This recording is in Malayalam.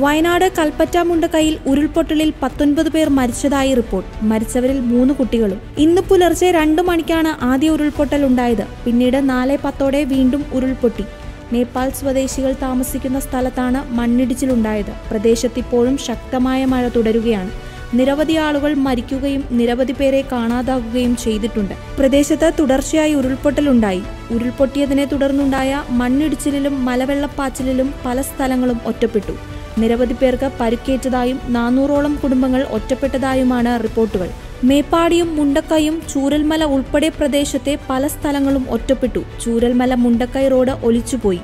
വയനാട് കൽപ്പറ്റ മുണ്ടക്കൈയിൽ ഉരുൾപൊട്ടലിൽ 19 പേർ മരിച്ചതായി റിപ്പോർട്ട്. മരിച്ചവരിൽ 3 കുട്ടികളും. ഇന്ന് പുലർച്ചെ 2 മണിക്കാണ് ആദ്യ ഉരുൾപൊട്ടൽ ഉണ്ടായത്. പിന്നീട് 4:10 വീണ്ടും ഉരുൾപൊട്ടി. നേപ്പാൾ സ്വദേശികൾ താമസിക്കുന്ന സ്ഥലത്താണ് മണ്ണിടിച്ചിലുണ്ടായത്. പ്രദേശത്തിപ്പോഴും ശക്തമായ മഴ തുടരുകയാണ്. നിരവധി ആളുകൾ മരിക്കുകയും നിരവധി പേരെ കാണാതാകുകയും ചെയ്തിട്ടുണ്ട്. പ്രദേശത്ത് തുടർച്ചയായി ഉരുൾപൊട്ടലുണ്ടായി. ഉരുൾപൊട്ടിയതിനെ തുടർന്നുണ്ടായ മണ്ണിടിച്ചിലിലും മലവെള്ളപ്പാച്ചിലിലും പല സ്ഥലങ്ങളും ഒറ്റപ്പെട്ടു. നിരവധി പേർക്ക് പരിക്കേറ്റതായും 400ഓളം കുടുംബങ്ങൾ ഒറ്റപ്പെട്ടതായുമാണ് റിപ്പോർട്ടുകൾ. മേപ്പാടിയും മുണ്ടക്കൈയും ചൂരൽമല ഉൾപ്പെടെ പ്രദേശത്തെ പല സ്ഥലങ്ങളും ഒറ്റപ്പെട്ടു. ചൂരൽമല മുണ്ടക്കൈ റോഡ് ഒലിച്ചുപോയി.